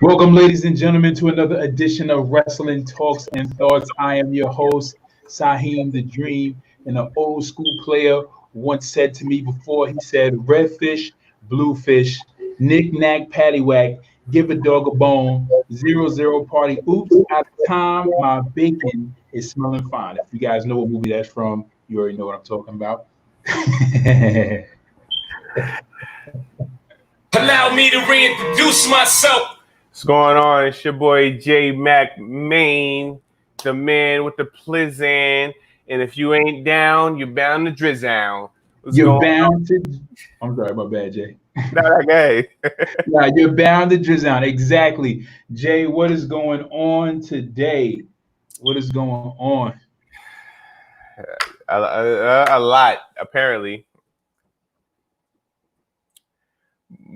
Welcome, ladies and gentlemen, to another edition of Wrestling Talks and Thoughts. I am your host, Saheem the Dream, and an old school player once said to me before, he said, red fish, blue fish, knick-knack, paddywhack, give a dog a bone, 0-0 party, oops, out of time, my bacon is smelling fine. If you guys know what movie that's from, you already know what I'm talking about. Allow me to reintroduce myself. What's going on? It's your boy J Mac Main, the man with the plizzan. And if you ain't down, you're bound to drizzle. You're bound to. I'm sorry, my bad, Jay. Not okay. Yeah, you're bound to drizzle. Exactly, Jay. What is going on today? What is going on? A lot, apparently.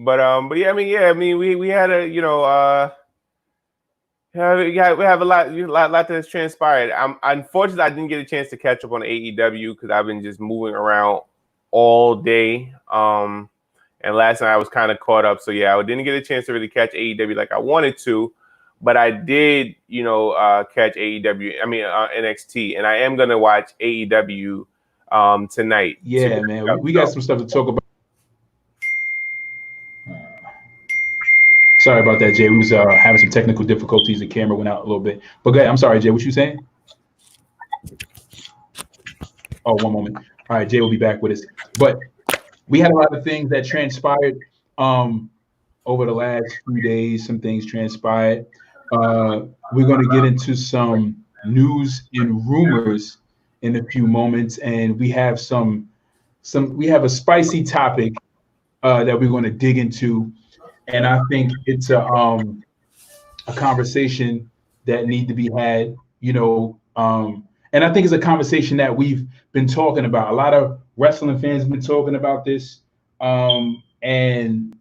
But yeah, we had a we have a lot that's transpired. Unfortunately, I didn't get a chance to catch up on AEW because I've been just moving around all day. And last night I was kind of caught up, so yeah, I didn't get a chance to really catch AEW like I wanted to. But I did, catch AEW. NXT, and I am gonna watch AEW tonight. Yeah, man, we got some stuff to talk about. Sorry about that, Jay. We was having some technical difficulties. The camera went out a little bit. But go ahead. I'm sorry, Jay. What you saying? Oh, one moment. All right, Jay will be back with us. But we had a lot of things that transpired over the last few days. Some things transpired. We're going to get into some news and rumors in a few moments, and we have we have a spicy topic that we're going to dig into. And I think it's a conversation that need to be had, and I think it's a conversation that we've been talking about. A lot of wrestling fans have been talking about this, and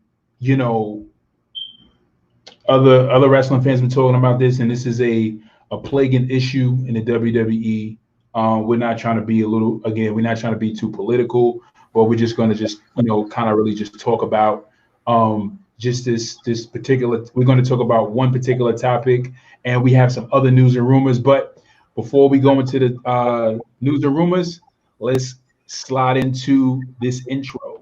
other wrestling fans have been talking about this, and this is a plaguing issue in the WWE. We're not trying to be we're not trying to be too political, but we're just going to kind of really just talk about just this particular. We're going to talk about one particular topic, and we have some other news and rumors. But before we go into the news and rumors, let's slide into this intro.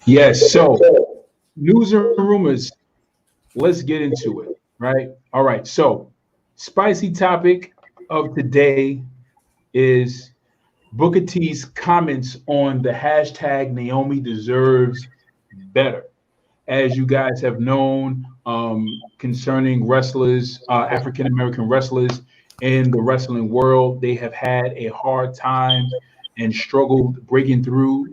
Yes, so news and rumors, let's get into it, right? All right, so spicy topic of today is Booker T's comments on the hashtag Naomi deserves better. As you guys have known, concerning wrestlers, African-American wrestlers in the wrestling world, they have had a hard time and struggled breaking through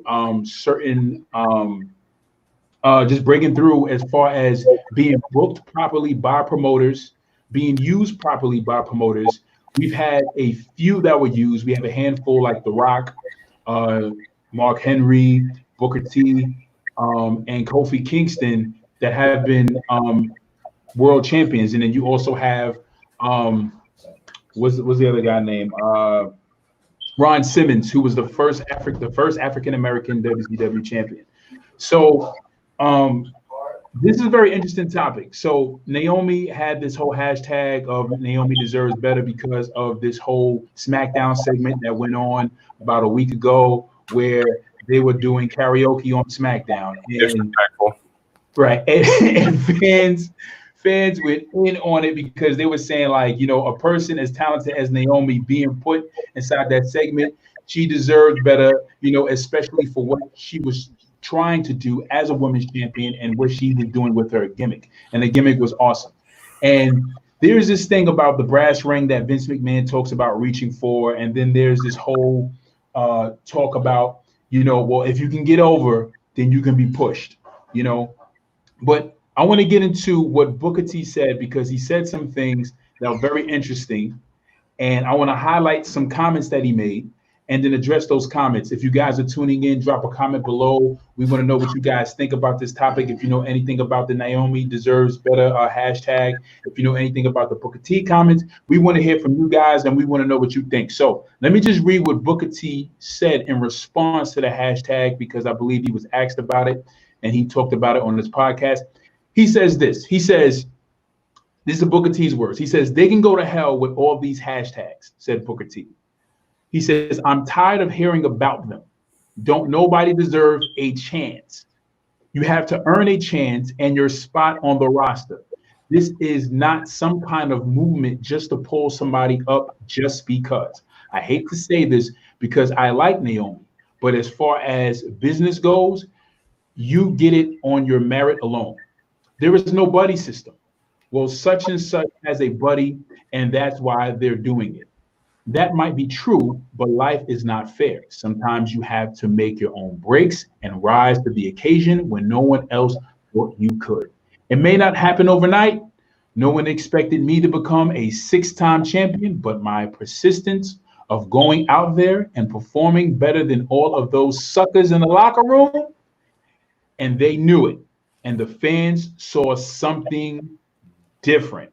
just breaking through as far as being booked properly by promoters, being used properly by promoters. We've had a few that were used. We have a handful like The Rock, Mark Henry, Booker T, and Kofi Kingston that have been world champions. And then you also have what's the other guy named? Ron Simmons, who was the first African-American WCW champion. So this is a very interesting topic. So Naomi had this whole hashtag of Naomi deserves better because of this whole SmackDown segment that went on about a week ago where they were doing karaoke on SmackDown. And, right. And fans went in on it because they were saying, like, a person as talented as Naomi being put inside that segment, she deserved better, especially for what she was trying to do as a women's champion and what she was doing with her gimmick. And the gimmick was awesome. And there's this thing about the brass ring that Vince McMahon talks about reaching for. And then there's this whole talk about, well, if you can get over, then you can be pushed, But I want to get into what Booker T said because he said some things that are very interesting. And I want to highlight some comments that he made and then address those comments. If you guys are tuning in, drop a comment below. We want to know what you guys think about this topic. If you know anything about the Naomi deserves better hashtag, if you know anything about the Booker T comments, we want to hear from you guys and we want to know what you think. So let me just read what Booker T said in response to the hashtag, because I believe he was asked about it and he talked about it on this podcast. He says this. He says, this is Booker T's words. He says, they can go to hell with all these hashtags, said Booker T. He says, I'm tired of hearing about them. Don't nobody deserve a chance. You have to earn a chance and your spot on the roster. This is not some kind of movement just to pull somebody up just because. I hate to say this because I like Naomi, but as far as business goes, you get it on your merit alone. There is no buddy system. Well, such and such has a buddy, and that's why they're doing it. That might be true, but life is not fair. Sometimes you have to make your own breaks and rise to the occasion when no one else thought you could. It may not happen overnight. No one expected me to become a 6-time champion, but my persistence of going out there and performing better than all of those suckers in the locker room, and they knew it. And the fans saw something different.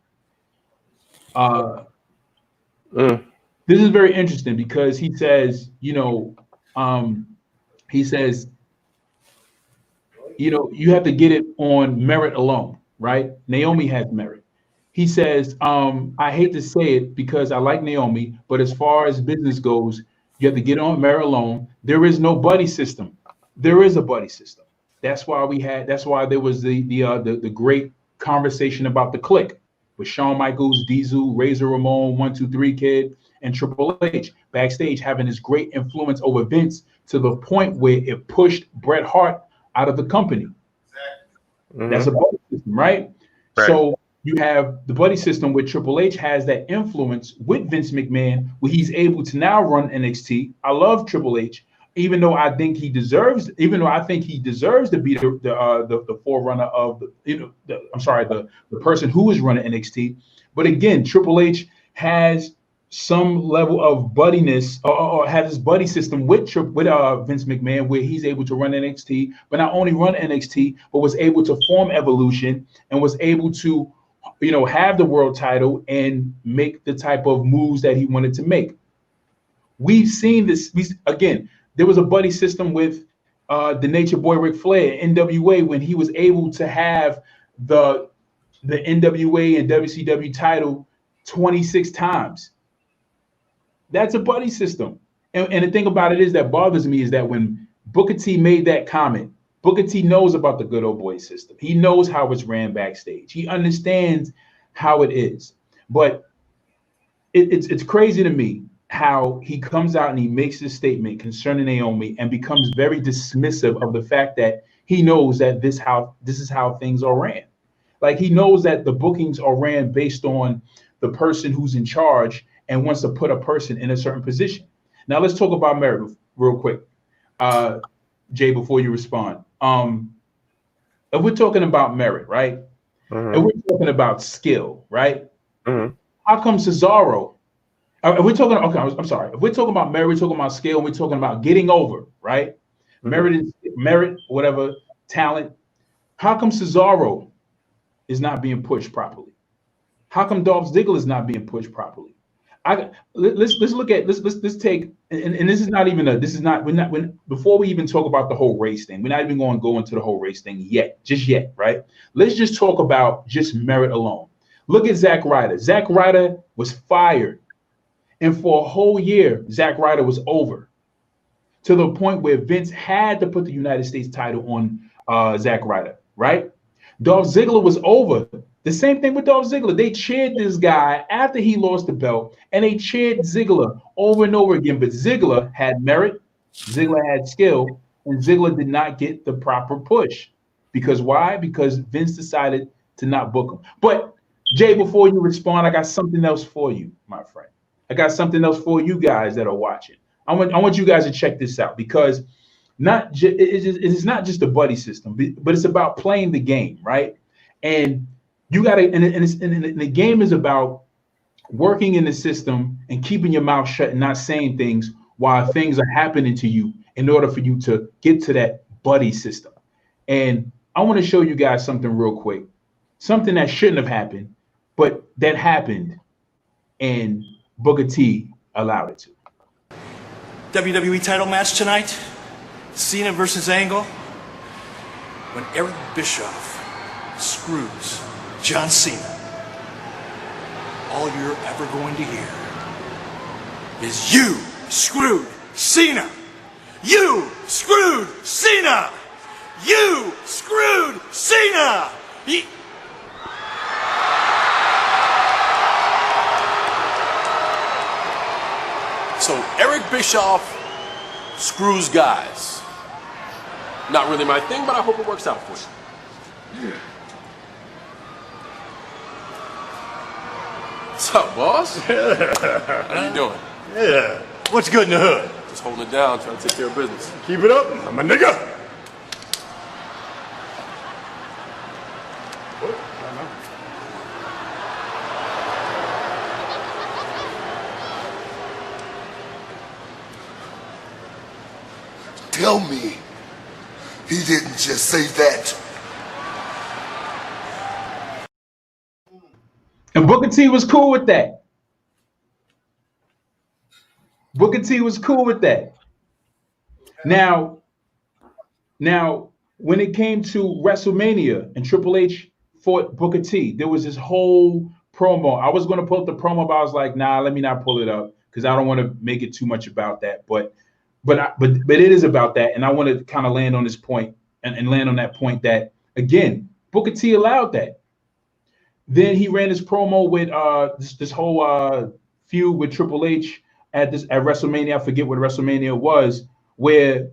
This is very interesting because he says, you have to get it on merit alone, right? Naomi has merit. He says, I hate to say it because I like Naomi, but as far as business goes, you have to get on merit alone. There is no buddy system. There is a buddy system. That's why there was the great conversation about the clique with Shawn Michaels, Diesel, Razor Ramon, 123 Kid, and Triple H backstage, having this great influence over Vince to the point where it pushed Bret Hart out of the company. Mm-hmm. That's a buddy system, right? So you have the buddy system where Triple H has that influence with Vince McMahon, where he's able to now run NXT. I love Triple H, even though I think he deserves to be the forerunner of the person who is running NXT. But again, Triple H has some level of buddiness or has his buddy system with Vince McMahon, where he's able to run NXT, but not only run NXT, but was able to form Evolution and was able to, have the world title and make the type of moves that he wanted to make. We've seen this. There was a buddy system with the Nature Boy Ric Flair, NWA, when he was able to have the NWA and WCW title 26 times. That's a buddy system. And the thing about it is that bothers me is that when Booker T made that comment, Booker T knows about the good old boy system. He knows how it's ran backstage. He understands how it is. But it's crazy to me how he comes out and he makes this statement concerning Naomi and becomes very dismissive of the fact that he knows that this is how things are ran. Like, he knows that the bookings are ran based on the person who's in charge and wants to put a person in a certain position. Now let's talk about merit real quick. Jay, before you respond. If we're talking about merit, right? Mm-hmm. And we're talking about skill, right? Mm-hmm. How come Cesaro? If we're talking about merit, we're talking about skill, and we're talking about getting over, right? Mm-hmm. Merit, whatever, talent. How come Cesaro is not being pushed properly? How come Dolph Ziggler is not being pushed properly? Let's take, and this is not even before we even talk about the whole race thing, we're not even going to go into the whole race thing yet, right? Let's just talk about just merit alone. Look at Zack Ryder. Zack Ryder was fired, and for a whole year, Zack Ryder was over, to the point where Vince had to put the United States title on Zack Ryder, right? Dolph Ziggler was over. The same thing with Dolph Ziggler. They cheered this guy after he lost the belt, and they cheered Ziggler over and over again. But Ziggler had merit, Ziggler had skill, and Ziggler did not get the proper push. Because why? Because Vince decided to not book him. But Jay, before you respond, I got something else for you, my friend. I got something else for you guys that are watching. I want you guys to check this out, because it's not just a buddy system, but it's about playing the game, right? And you got to, and the game is about working in the system and keeping your mouth shut and not saying things while things are happening to you in order for you to get to that buddy system. And I want to show you guys something real quick, something that shouldn't have happened, but that happened, and Booker T allowed it to. WWE title match tonight, Cena versus Angle. When Eric Bischoff screws John Cena, all you're ever going to hear is "You screwed Cena! You screwed Cena! You screwed Cena!" So Eric Bischoff screws guys. Not really my thing, but I hope it works out for you. What's up, boss? How you doing? Yeah. What's good in the hood? Just holding it down, trying to take care of business. Keep it up, I'm a nigga. Tell me he didn't just say that. And Booker T was cool with that. Booker T was cool with that. Now, when it came to WrestleMania and Triple H fought Booker T, there was this whole promo. I was going to pull up the promo, but I was like, nah, let me not pull it up because I don't want to make it too much about that. But it is about that, and I want to kind of land on this point and land on that point that, again, Booker T allowed that. Then he ran his promo with this whole feud with Triple H at WrestleMania. I forget what WrestleMania was, where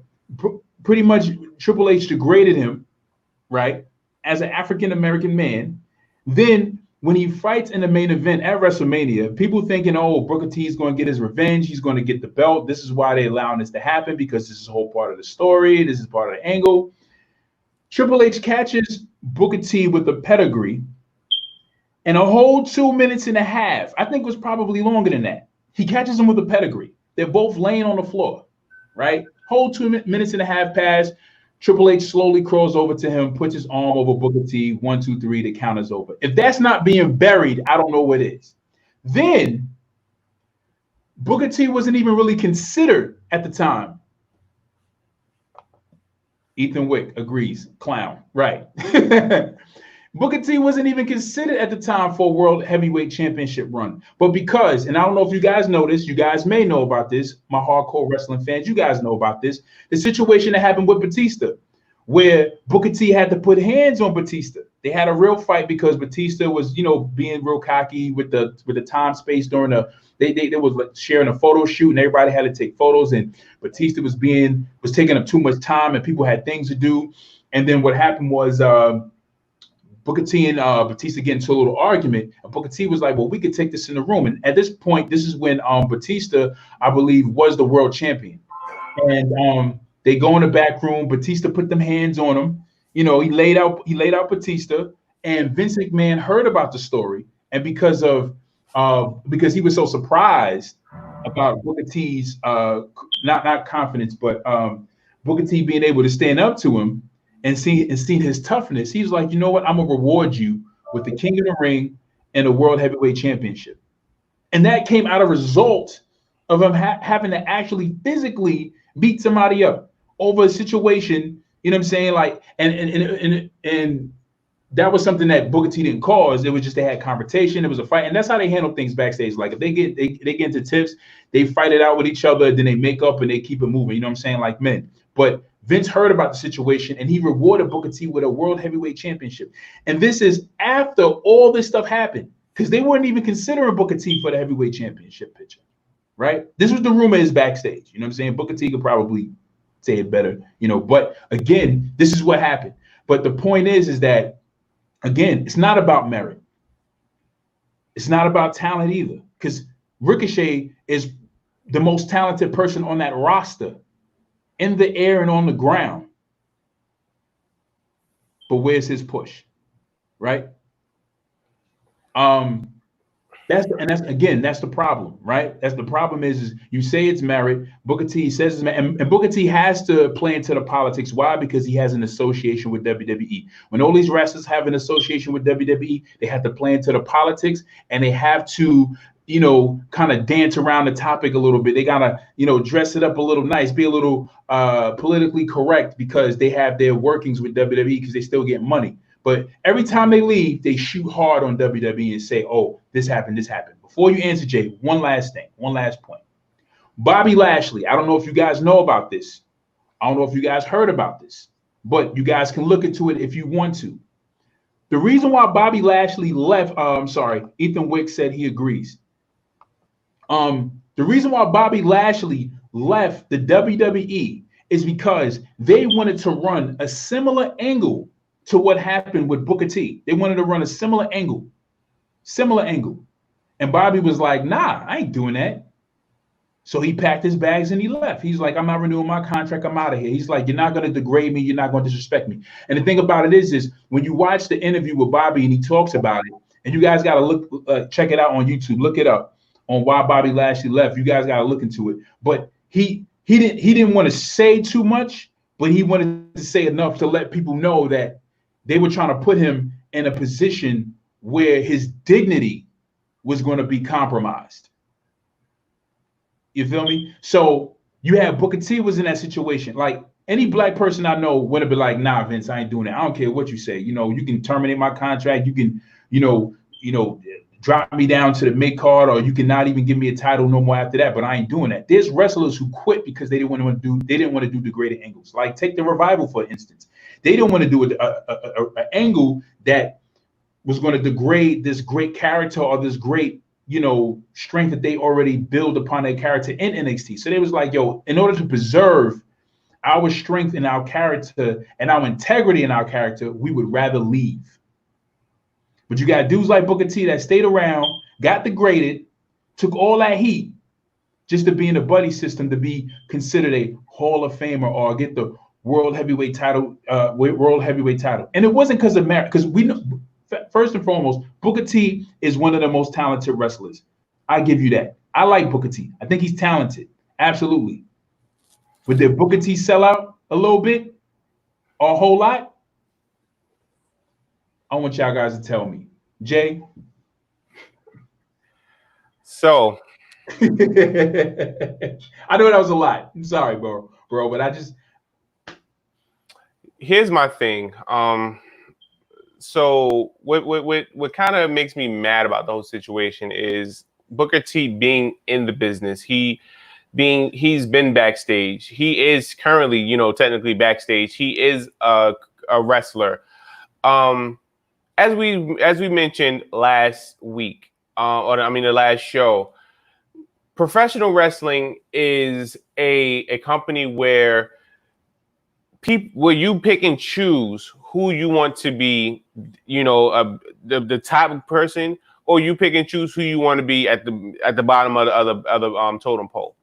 pretty much Triple H degraded him, right, as an African American man. Then when he fights in the main event at WrestleMania, people thinking, oh, Booker T is going to get his revenge. He's going to get the belt. This is why they're allowing this to happen, because this is a whole part of the story. This is part of the angle. Triple H catches Booker T with a pedigree, and a whole 2 minutes and a half, I think it was probably longer than that, he catches him with a pedigree. They're both laying on the floor, right? Whole 2 minutes and a half pass. Triple H slowly crawls over to him, puts his arm over Booker T. 1, 2, 3, the count is over. If that's not being buried, I don't know what is. Then Booker T wasn't even really considered at the time. Ethan Wick agrees. Clown. Right. Booker T wasn't even considered at the time for a World Heavyweight Championship run. But because, and I don't know if you guys know this, you guys may know about this, my hardcore wrestling fans, you guys know about this, the situation that happened with Batista, where Booker T had to put hands on Batista. They had a real fight because Batista was, being real cocky with the time space during they was like sharing a photo shoot and everybody had to take photos, and Batista was taking up too much time and people had things to do. And then what happened was Booker T and Batista get into a little argument, and Booker T was like, well, we could take this in the room. And at this point, this is when Batista, I believe, was the world champion. And they go in the back room. Batista put them hands on him. He laid out Batista, and Vince McMahon heard about the story. And because he was so surprised about Booker T's not confidence, but Booker T being able to stand up to him and seeing his toughness, he's like, you know what? I'm gonna reward you with the King of the Ring and the World Heavyweight Championship. And that came out of a result of him having to actually physically beat somebody up over a situation. You know what I'm saying? Like, and that was something that Booker T didn't cause. It was just they had confrontation. It was a fight, and that's how they handle things backstage. Like if they get into tips, they fight it out with each other, then they make up and they keep it moving. You know what I'm saying? Like men. But Vince heard about the situation and he rewarded Booker T with a World Heavyweight Championship. And this is after all this stuff happened, because they weren't even considering Booker T for the Heavyweight Championship picture, right? This was the rumor is backstage. You know what I'm saying? Booker T could probably say it better, but again, this is what happened. But the point is that, again, it's not about merit. It's not about talent either, because Ricochet is the most talented person on that roster, in the air and on the ground. But where's his push, right? That That's the problem, right? That's the problem is you say it's merit. Booker T says it's merit, and Booker T has to play into the politics. Why? Because he has an association with WWE. When all these wrestlers have an association with WWE, they have to play into the politics, and they have to, kind of dance around the topic a little bit. They gotta, dress it up a little nice, be a little politically correct because they have their workings with WWE because they still get money. But every time they leave, they shoot hard on WWE and say, oh, this happened, this happened. Before you answer, Jay, one last point. Bobby Lashley, I don't know if you guys know about this. I don't know if you guys heard about this, but you guys can look into it if you want to. The reason why Bobby Lashley left, Ethan Wick said he agrees. The reason why Bobby Lashley left the WWE is because they wanted to run a similar angle to what happened with Booker T. They wanted to run a similar angle. And Bobby was like, nah, I ain't doing that. So he packed his bags and he left. He's like, I'm not renewing my contract. I'm out of here. He's like, you're not going to degrade me. You're not going to disrespect me. And the thing about it is when you watch the interview with Bobby and he talks about it, and you guys got to check it out on YouTube, look it up on why Bobby Lashley left. You guys got to look into it. But he didn't want to say too much, but he wanted to say enough to let people know that they were trying to put him in a position where his dignity was going to be compromised. You feel me? So you have Booker T was in that situation. Like any black person I know would have been like, nah, Vince, I ain't doing it. I don't care what you say. You can terminate my contract. You can, drop me down to the mid card, or you can not even give me a title no more after that. But I ain't doing that. There's wrestlers who quit because they didn't want to do degraded angles. Like take the Revival, for instance. They didn't want to do an angle that was going to degrade this great character or this great, strength that they already build upon their character in NXT. So they was like, yo, in order to preserve our strength in our character and our integrity in our character, we would rather leave. But you got dudes like Booker T that stayed around, got degraded, took all that heat just to be in the buddy system, to be considered a Hall of Famer or get the world heavyweight title. And it wasn't because of merit, because we know, first and foremost, Booker T is one of the most talented wrestlers. I give you that. I like Booker T. I think he's talented. Absolutely. But did Booker T sell out a little bit or a whole lot? I want y'all guys to tell me. Jay? So. I know that was a lot. I'm sorry, bro, but I just. Here's my thing. So what kind of makes me mad about the whole situation is Booker T being in the business. He's been backstage. He is currently, technically backstage. He is a wrestler. As we mentioned last week, the last show, professional wrestling is a company where you pick and choose who you want to be, the top person, or you pick and choose who you want to be at the bottom of the other totem pole.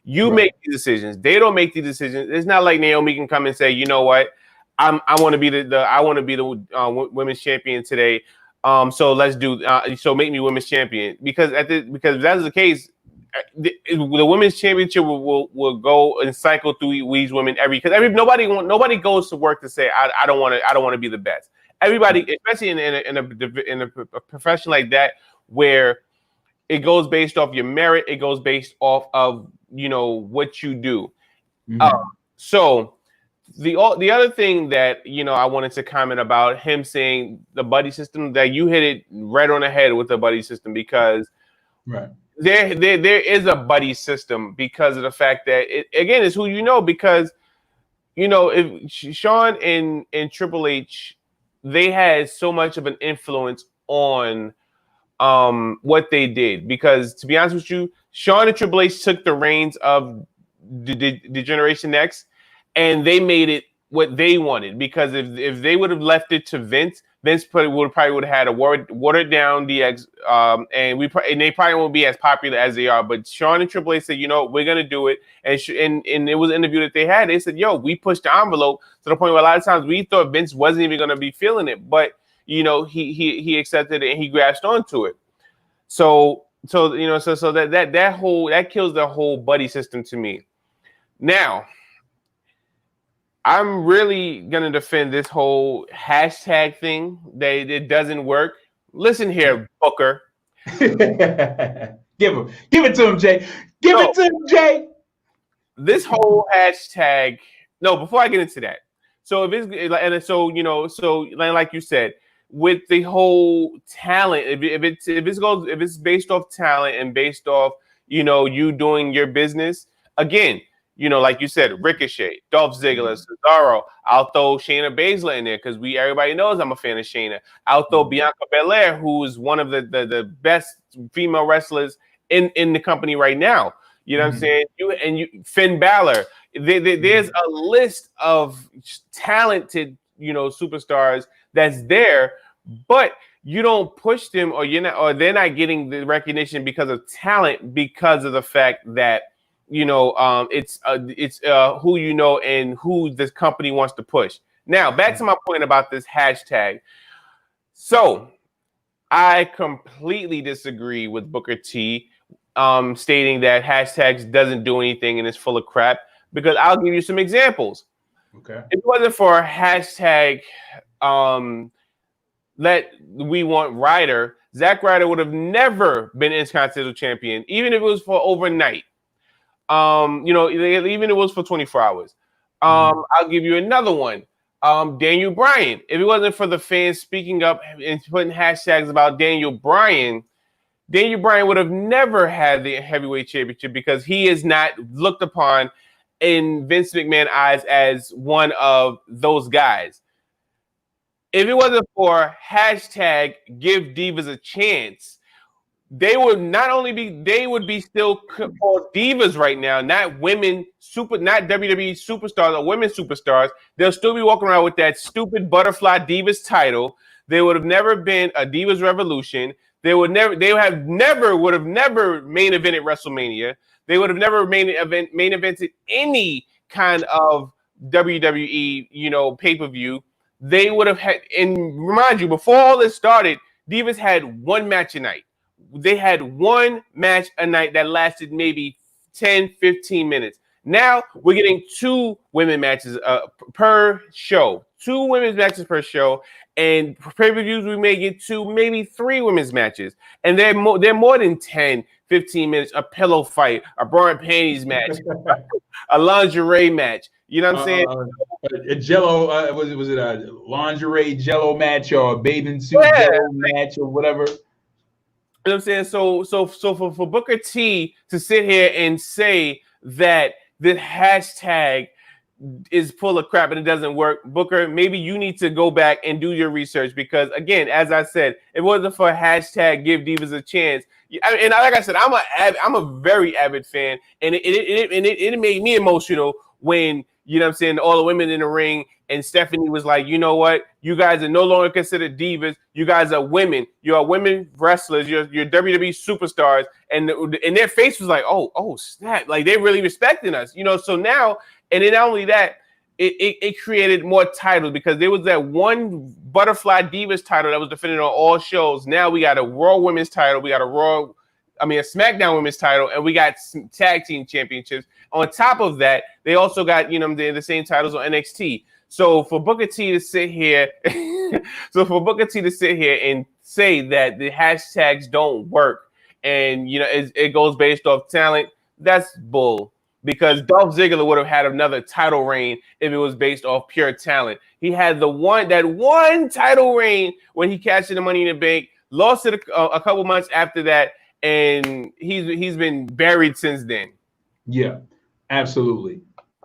You right. Make the decisions. They don't make the decisions. It's not like Naomi can come and say, you know what, I want to be the women's champion today. So let's do so make me women's champion, because if that's the case, the women's championship will go and cycle through these women because nobody goes to work to say I don't want to be the best. Everybody, especially in a profession like that, where it goes based off your merit, it goes based off of what you do. Mm-hmm. So the other thing that I wanted to comment about him saying the buddy system, that you hit it right on the head with the buddy system, because right. There is a buddy system because of the fact that it's who because if Shawn and Triple H, they had so much of an influence on what they did, because to be honest with you, Shawn and Triple H took the reins of the Generation X and they made it what they wanted, because if they would have left it to Vince would have had a watered down DX, and they probably won't be as popular as they are. But Shawn and Triple H said, we're gonna do it, and it was an interview that they had. They said, we pushed the envelope to the point where a lot of times we thought Vince wasn't even gonna be feeling it, but he accepted it and he grasped onto it. So that kills the whole buddy system to me. Now, I'm really gonna defend this whole hashtag thing that it doesn't work. Listen here, Booker. Give it to him, Jay. Give it to him, Jay. This whole hashtag. No, before I get into that. So if it's and so like you said, with the whole talent, if it's based off talent and based off you doing your business again. Like you said, Ricochet, Dolph Ziggler, Cesaro. I'll throw Shayna Baszler in there because everybody knows I'm a fan of Shayna. I'll throw Bianca Belair, who is one of the best female wrestlers in the company right now. You know what I'm saying? Finn Balor. There's a list of talented, superstars that's there, but you don't push them, or they're not getting the recognition because of talent, because of the fact that it's who and who this company wants to push. Now, back to my point about this hashtag. So, I completely disagree with Booker T stating that hashtags doesn't do anything and it's full of crap, because I'll give you some examples. Okay. If it wasn't for a hashtag Let We Want Ryder, Zack Ryder would have never been Intercontinental Champion, even if it was for overnight. Even if it was for 24 hours. I'll give you another one. Daniel Bryan. If it wasn't for the fans speaking up and putting hashtags about Daniel Bryan would have never had the heavyweight championship, because he is not looked upon in Vince McMahon's eyes as one of those guys. If it wasn't for hashtag Give Divas a Chance, they would be still called divas right now, not WWE superstars or women superstars. They'll still be walking around with that stupid butterfly divas title. They would have never been a Divas Revolution. They would have never main evented WrestleMania. They would have never main evented any kind of WWE, pay-per-view. They would have had, and remind you, before all this started, Divas had one match a night. They had one match a night that lasted maybe 10, 15 minutes. Now we're getting 2 women matches per show. 2 women's matches per show. And pay-per-views, we may get 2, maybe 3 women's matches. And they're more than 10, 15 minutes. A pillow fight, a bra and panties match, a lingerie match. You know what I'm saying? A Jello, was it a lingerie Jello match or a bathing suit Jello match or whatever? You know what I'm saying? So for Booker T to sit here and say that the hashtag is full of crap and it doesn't work, Booker, maybe you need to go back and do your research, because again, as I said, if it wasn't for hashtag Give Divas a Chance, and like I said, I'm a very avid fan, and it made me emotional when, you know what I'm saying, all the women in the ring, and Stephanie was like, you know what? You guys are no longer considered divas. You guys are women. You are women wrestlers. You're WWE superstars. And their face was like, oh, snap. Like, they're really respecting us. So now, and then not only that, it created more titles, because there was that one Butterfly Divas title that was defended on all shows. Now we got a Raw Women's title. We got a SmackDown Women's title, and we got some tag team championships. On top of that, they also got, the same titles on NXT. So for Booker T to sit here, and say that the hashtags don't work, and it goes based off talent, that's bull. Because Dolph Ziggler would have had another title reign if it was based off pure talent. He had that one title reign when he cashed in the Money in the Bank, lost it a couple months after that, and he's been buried since then. Yeah, absolutely.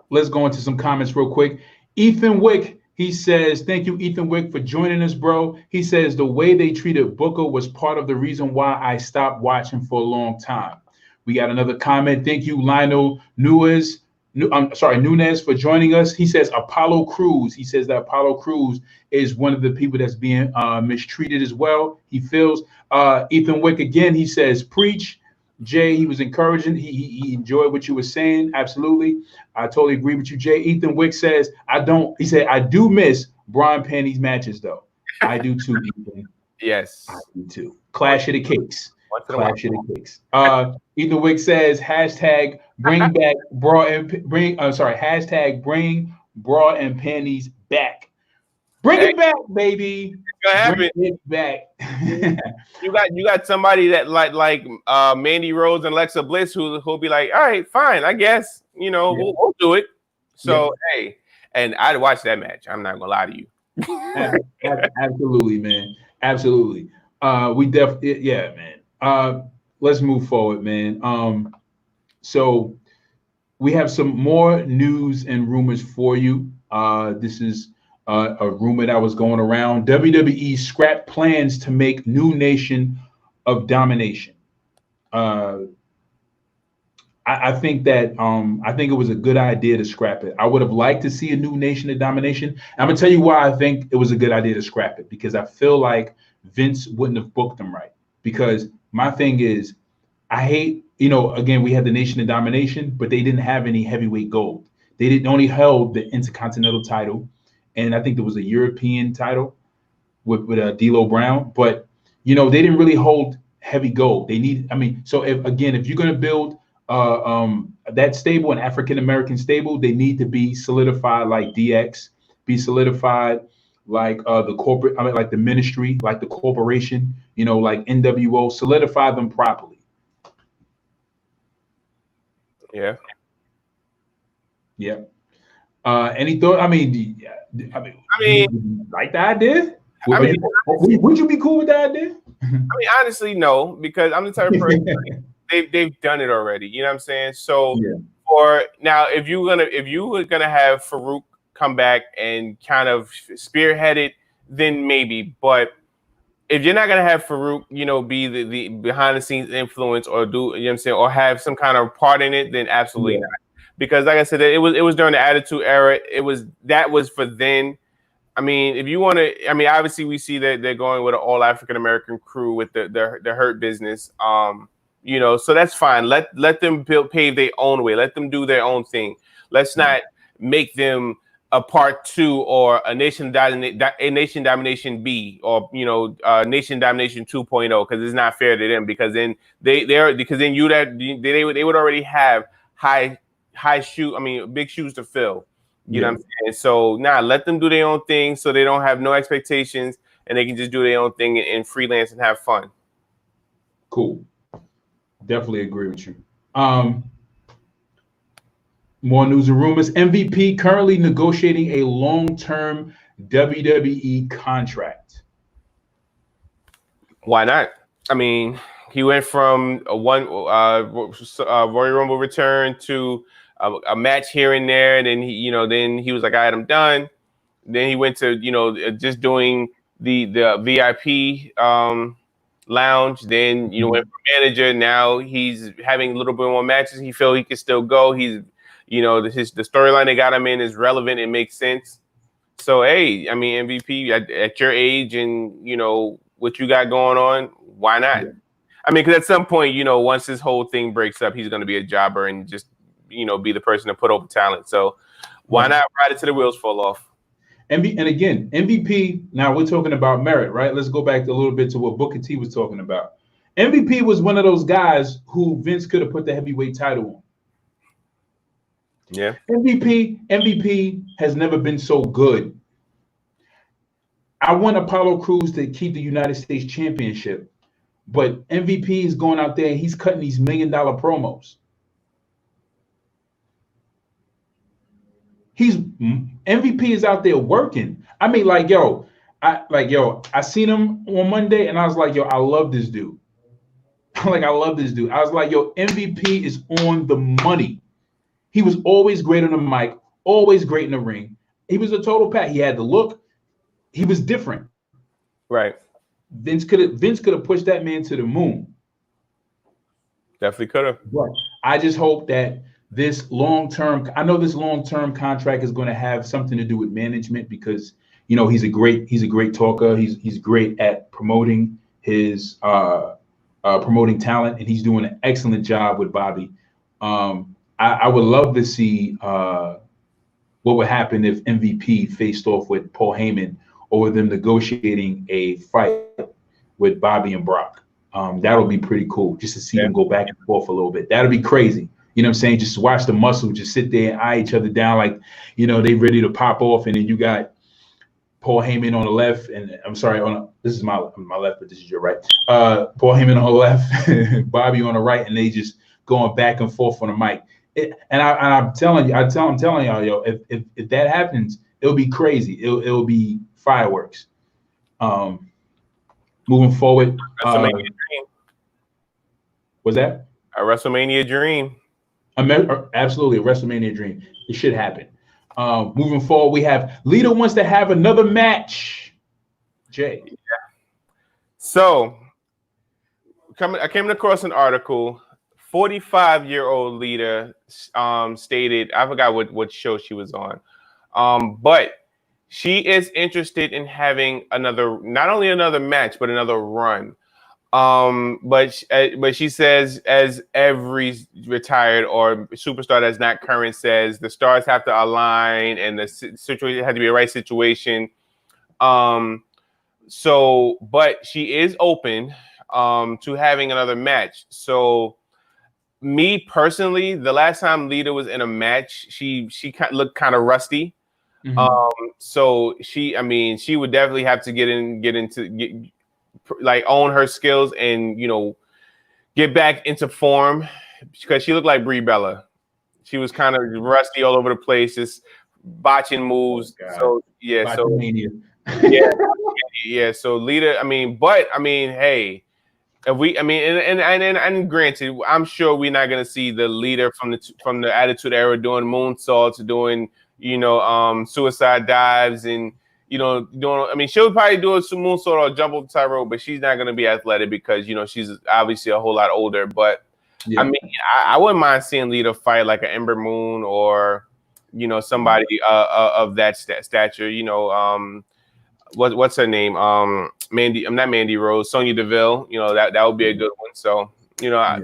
Let's go into some comments real quick. Ethan Wick, he says, thank you, Ethan Wick, for joining us, bro. He says, the way they treated Booker was part of the reason why I stopped watching for a long time. We got another comment. Thank you, Lionel Nunez, for joining us. He says, Apollo Crews. He says that Apollo Crews is one of the people that's being mistreated as well. He feels. Ethan Wick, again, he says, preach. Jay, he was encouraging. He enjoyed what you were saying. Absolutely. I totally agree with you, Jay. Ethan Wick says, I do miss Brian Panty's matches, though. I do too, Ethan. Yes. I do too. Clash of the Cakes. Once in a while. Clap shit it takes. Ethan Wick says hashtag bring back bra and bring. I'm sorry. Hashtag bring bra and panties back. Bring it back, baby. Bring it back. You got somebody that like Mandy Rose and Alexa Bliss who'll be like, all right, fine, I guess we'll do it. So hey, and I'd watch that match. I'm not gonna lie to you. Absolutely, man. Absolutely. We definitely, yeah, man. Let's move forward, man. So we have some more news and rumors for you. This is a rumor that was going around. WWE scrapped plans to make new Nation of Domination. I think that I think it was a good idea to scrap it. I would have liked to see a new Nation of Domination. I'm gonna tell you why I think it was a good idea to scrap it, because I feel like Vince wouldn't have booked them right. Because my thing is, I hate, again, we had the Nation of Domination, but they didn't have any heavyweight gold. They didn't only held the Intercontinental title, and I think there was a European title with D'Lo Brown, but they didn't really hold heavy gold. They need, so if you're gonna build that stable, an African American stable, they need to be solidified like DX, be solidified like the corporate, like the ministry, like the corporation, like NWO, solidify them properly. Yeah. Any thought? Like the idea? Would you be cool with that idea? Honestly, no, because I'm the type of person they've done it already. You know what I'm saying? So for now, if you were gonna have Farouk come back and kind of spearhead it, then maybe. But if you're not gonna have Farouk, be the behind the scenes influence or do or have some kind of part in it, then absolutely not. Because like I said, it was during the Attitude Era. That was for then. If you want to, obviously we see that they're going with an all African American crew with the Hurt Business. So that's fine. Let them pave their own way. Let them do their own thing. Let's not make them a part 2 or a Nation Domination B or Nation Domination 2.0, because it's not fair to them, because then they would already have big shoes to fill. You know what I'm saying? So let them do their own thing, so they don't have no expectations and they can just do their own thing and freelance and have fun. Cool. Definitely agree with you. More news and rumors. MVP currently negotiating a long-term WWE contract. Why not? He went from Royal Rumble return to a match here and there, and then he was like, all right, I'm done. Then he went to just doing the VIP lounge. Then went for manager. Now he's having a little bit more matches. He felt he could still go. He's the storyline they got him in is relevant. It makes sense. So hey, MVP at your age and what you got going on, why not? Because at some point, once this whole thing breaks up, he's going to be a jobber and just be the person to put over talent. So why not ride it till the wheels fall off? And again, MVP, now we're talking about merit, right? Let's go back a little bit to what Booker T was talking about. MVP was one of those guys who Vince could have put the heavyweight title on. Yeah. MVP has never been so good. I want Apollo Crews to keep the United States Championship, but MVP is going out there and he's cutting these $1 million promos. MVP is out there working. I seen him on Monday and I was like, I love this dude. I love this dude. I was like, MVP is on the money. He was always great on the mic, always great in the ring. He was a total pack. He had the look. He was different. Right. Vince could have pushed that man to the moon. Definitely could have. But I just hope that this long-term contract is going to have something to do with management, because he's a great talker. He's great at promoting his promoting talent, and he's doing an excellent job with Bobby. I would love to see what would happen if MVP faced off with Paul Heyman, or them negotiating a fight with Bobby and Brock. That'll be pretty cool just to see them go back and forth a little bit. That'll be crazy. You know what I'm saying? Just watch the muscle just sit there and eye each other down like, they ready to pop off. And then you got Paul Heyman on the left, and I'm sorry, this is my left, but this is your right. Paul Heyman on the left, Bobby on the right, and they just going back and forth on the mic. I'm telling y'all, yo, if that happens, it'll be crazy. It'll be fireworks. Moving forward, WrestleMania dream. Was that a WrestleMania dream? Absolutely, a WrestleMania dream. It should happen. Moving forward, we have Lita wants to have another match. Jay. Yeah. So, I came across an article. 45-year-old Lita stated, I forgot what show she was on, but she is interested in having not only another match, but another run. But she says, as every retired or superstar that's not current says, the stars have to align and the situation had to be a right situation. So, but she is open to having another match. So, me personally, the last time Lita was in a match, she looked kind of rusty. Mm-hmm. So she would definitely have to own her skills and get back into form, because she looked like Brie Bella. She was kind of rusty all over the place, just botching moves. So yeah, yeah. So Lita, hey, if we, and granted, I'm sure we're not gonna see the Lita from the Attitude Era doing moonsaults, doing suicide dives, and she'll probably do a moonsault or jump off the side rope, but she's not going to be athletic because she's obviously a whole lot older. But yeah. I wouldn't mind seeing Lita fight like an Ember Moon or somebody of that stature. What's her name? Not Mandy Rose, Sonya Deville. That would be a good one. So I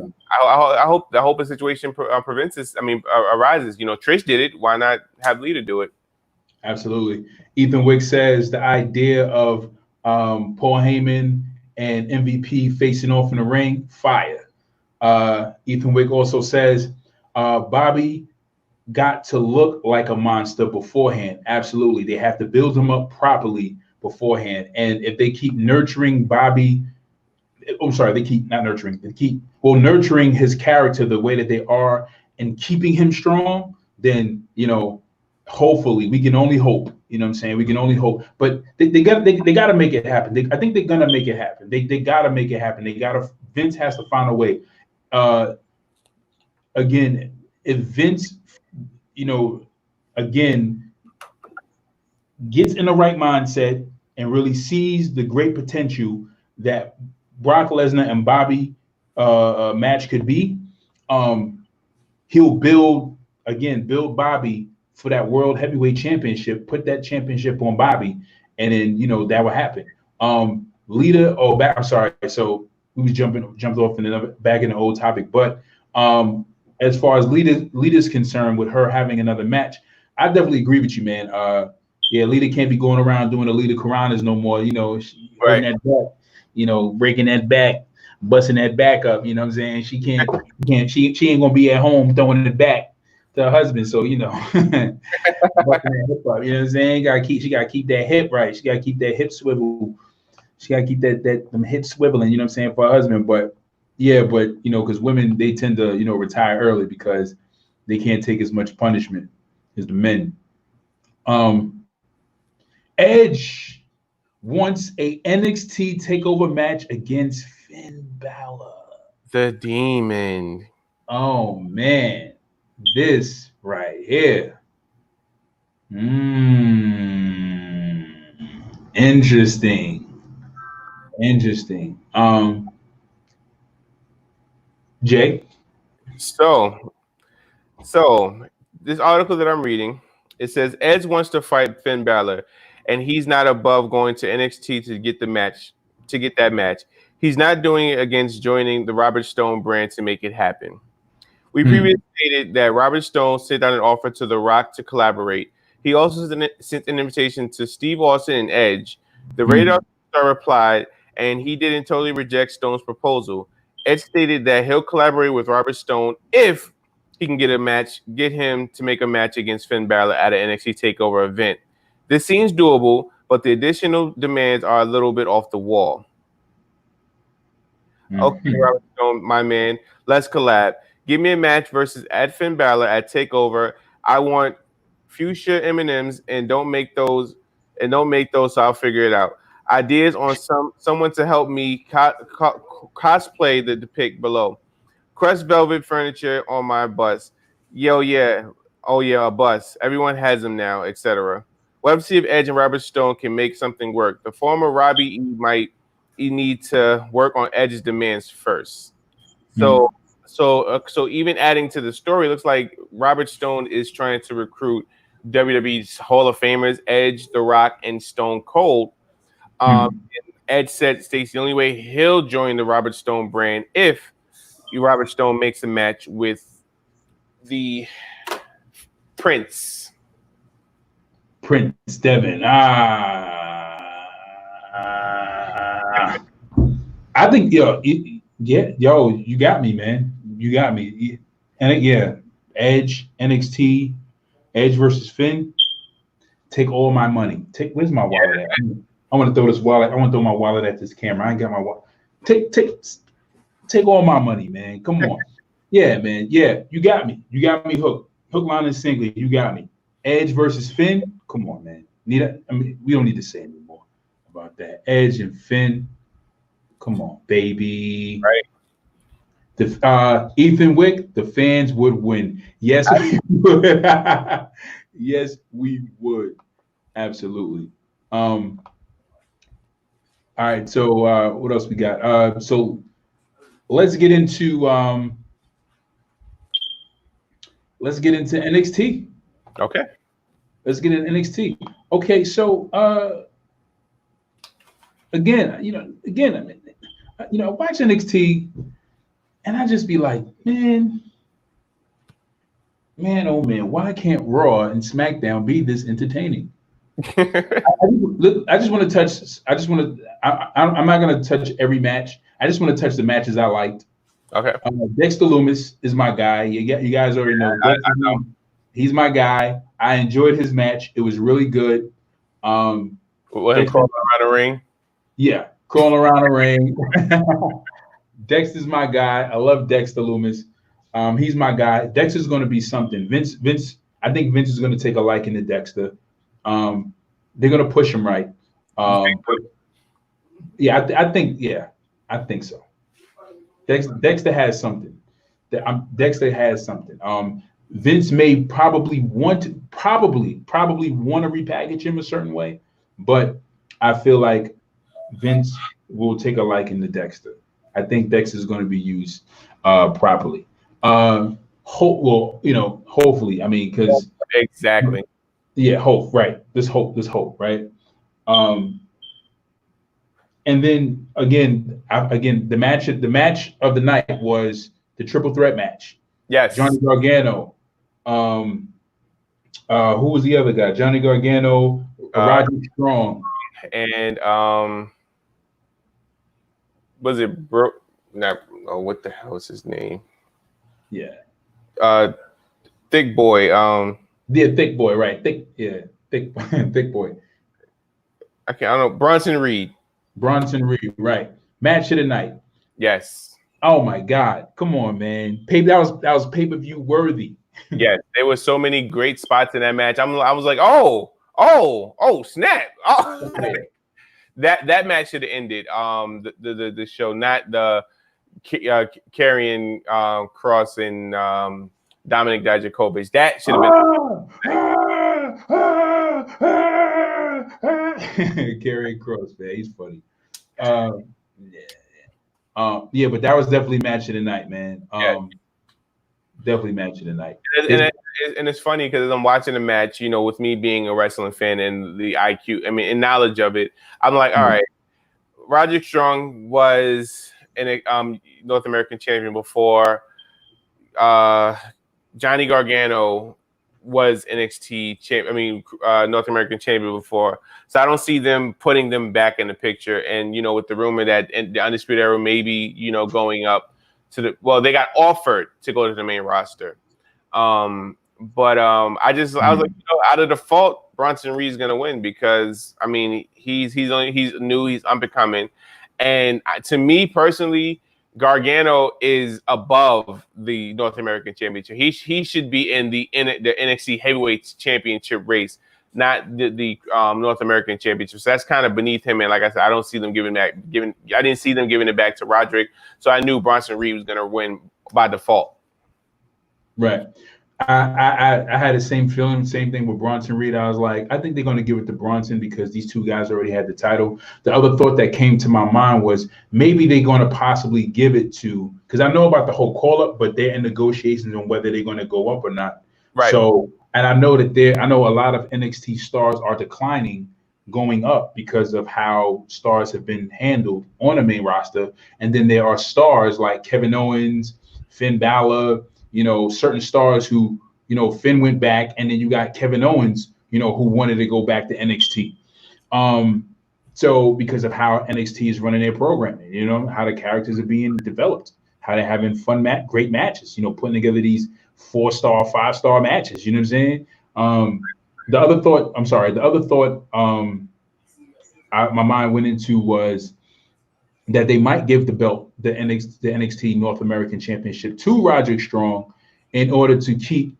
hope the situation arises. Trish did it. Why not have Lita do it? Absolutely. Ethan Wick says the idea of Paul Heyman and MVP facing off in the ring, fire. Ethan Wick also says Bobby got to look like a monster beforehand. Absolutely. They have to build him up properly beforehand. And if they keep nurturing Bobby, nurturing his character the way that they are and keeping him strong, then, hopefully we can only hope, we can only hope, but they got to make it happen. I think they're going to make it happen. They got to make it happen. Vince has to find a way. Again, if Vince, again, gets in the right mindset and really sees the great potential that Brock Lesnar and Bobby match could be, he'll build Bobby for that World Heavyweight Championship, put that championship on Bobby, and then that will happen. Lita, I'm sorry, so we jumped off back in the old topic, but as far as Lita's concerned with her having another match, I definitely agree with you, man. Lita can't be going around doing the Lita Karanas no more. Right. That back, breaking that back, busting that back up. You know what I'm saying? She can't. She ain't gonna be at home throwing it back to her husband. So busting that hip up. You know what I'm saying? She gotta keep that hip right. She gotta keep that hip swivel. She gotta keep them hips swiveling. You know what I'm saying, for her husband. But because women, they tend to retire early because they can't take as much punishment as the men. Edge wants a NXT takeover match against Finn Balor. The Demon. Oh man, this right here. Interesting. Jay. So this article that I'm reading, it says Edge wants to fight Finn Balor, and he's not above going to NXT to get that match. He's not doing it against joining the Robert Stone brand to make it happen. We previously stated that Robert Stone sent out an offer to The Rock to collaborate. He also sent an invitation to Steve Austin and Edge. The Radar Star replied, and he didn't totally reject Stone's proposal. Edge stated that he'll collaborate with Robert Stone if he can get him to make a match against Finn Balor at an NXT TakeOver event. This seems doable, but the additional demands are a little bit off the wall. Okay, Robert Stone, my man, let's collab. Give me a match versus Finn Balor at TakeOver. I want fuchsia M&Ms and don't make those, so I'll figure it out. Ideas on someone to help me cosplay the pick below. Crushed velvet furniture on my bus. Yo, yeah. Oh, yeah, a bus. Everyone has them now, etc. We'll have to see if Edge and Robert Stone can make something work. The former Robbie E might need to work on Edge's demands first. So even adding to the story, looks like Robert Stone is trying to recruit WWE's Hall of Famers Edge, The Rock, and Stone Cold. And Edge states the only way he'll join the Robert Stone brand if Robert Stone makes a match with the Prince Devin. I think yo, you got me, man. You got me. And yeah, Edge, NXT, Edge versus Finn. Take all my money. Where's my wallet at? I want to throw this wallet. I want to throw my wallet at this camera. I ain't got my wallet. Take all my money, man. Come on. Yeah, man. Yeah, you got me. You got me hooked. Hook, line, and single. You got me. Edge versus Finn. Come on, man. We don't need to say anymore about that. Edge and Finn. Come on, baby. Right. Ethan Wick, the fans would win. Yes, we would. Yes, we would. Absolutely. All right. So what else we got? So let's get into NXT. Okay. Let's get into NXT. Okay. So again, I watch NXT, and I just be like, man, oh man, why can't Raw and SmackDown be this entertaining? I just want to touch. I'm not going to touch every match. I just want to touch the matches I liked. Okay. Dexter Lumis is my guy. You guys already know. I know. He's my guy. I enjoyed his match. It was really good. Let him crawl around the ring. Yeah, crawling around the ring. Dexter's my guy. I love Dexter Lumis. He's my guy. Dexter's going to be something. Vince. I think Vince is going to take a liking to Dexter. They're going to push him right. Yeah, I think so. Dexter has something. Dexter has something. Vince may probably want to repackage him a certain way, but I feel like Vince will take a liking to Dexter. I think Dexter is going to be used properly. Hopefully. I mean, because exactly. Yeah, hope, right? This hope, right? And then again, the match of the night was the triple threat match. Yes, Johnny Gargano. Who was the other guy? Johnny Gargano, Roderick Strong, and was it Brooke? What the hell is his name? Yeah, Thick Boy. Yeah, Thick Boy, right? Thick Boy. I don't know. Bronson Reed, right? Match of the night. Yes. Oh my God! Come on, man. That was pay-per-view worthy. Yes, there were so many great spots in that match. I was like, oh, snap! Oh, that match should have ended. The show, not the Karrion Kross and Dominic Dijakovic. That should have been Karrion Kross, man. He's funny. Yeah, but that was definitely match of the night, man. Definitely match of the night. And it's funny because I'm watching the match, with me being a wrestling fan and the IQ, and knowledge of it, I'm like, all right, Roderick Strong was a North American champion before. Johnny Gargano was NXT champ. I mean, North American champion before. So I don't see them putting them back in the picture. And, you know, with the rumor that the Undisputed Era maybe, you know, going up to they got offered to go to the main roster. But I was like, you know, out of default, Bronson Reed's gonna win because I mean he's new, he's unbecoming, and to me personally, Gargano is above the North American Championship. He should be in the NXT Heavyweight Championship race, not the North American Championship. So that's kind of beneath him. And like I said, I don't see them I didn't see them giving it back to Roderick. So I knew Bronson Reed was gonna win by default. Right. I had the same feeling, same thing with Bronson Reed. I was like, I think they're going to give it to Bronson because these two guys already had the title. The other thought that came to my mind was maybe they're going to possibly give it to, because I know about the whole call-up, but they're in negotiations on whether they're going to go up or not. Right. So, and I know a lot of NXT stars are declining going up because of how stars have been handled on the main roster. And then there are stars like Kevin Owens, Finn Balor, you know, certain stars who, you know, Finn went back, and then you got Kevin Owens, you know, who wanted to go back to NXT. So because of how NXT is running their programming, you know, how the characters are being developed, how they're having fun, great matches, you know, putting together these 4-star, 5-star matches. You know what I'm saying? The other thought my mind went into was that they might give the belt, the NXT North American Championship, to Roderick Strong in order to keep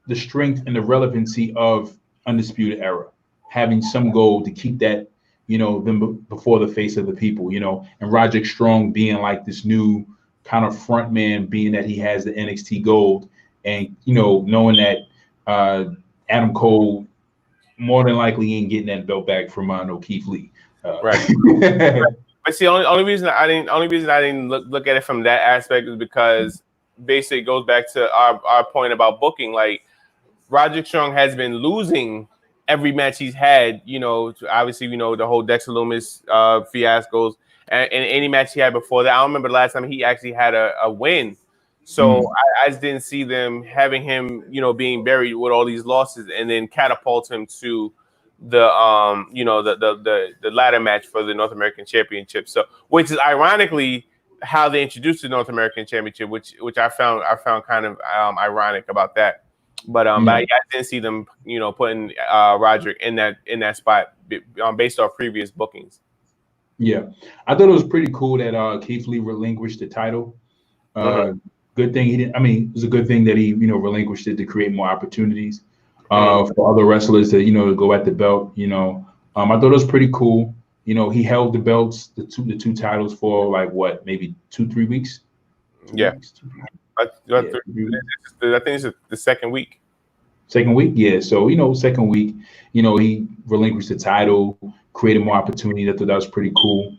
the strength and the relevancy of Undisputed Era, having some goal to keep that, you know, them before the face of the people, you know, and Roderick Strong being like this new kind of front man, being that he has the NXT gold, and, you know, knowing that Adam Cole more than likely ain't getting that belt back from Keith Lee. Right. But see, only reason I didn't look at it from that aspect is because basically it goes back to our point about booking. Like, Roderick Strong has been losing every match he's had. You know, obviously, you know, the whole Dexter Lumis fiascos, and any match he had before that. I don't remember the last time he actually had a win. So I just didn't see them having him, you know, being buried with all these losses and then catapult him to the you know, the ladder match for the North American Championship. So, which is ironically how they introduced the North American Championship, which I found kind of ironic about that. But I didn't see them, you know, putting Roderick in that spot based off previous bookings. Yeah, I thought it was pretty cool that Keith Lee relinquished the title. Good thing he didn't. I mean, it was a good thing that he, you know, relinquished it to create more opportunities for other wrestlers to, you know, to go at the belt. You know, I thought it was pretty cool. You know, he held the belts, the two titles for like what, maybe 2-3 weeks. I think it's the second week. Second week, yeah. So, you know, second week, you know, he relinquished the title, created more opportunity. I thought that was pretty cool.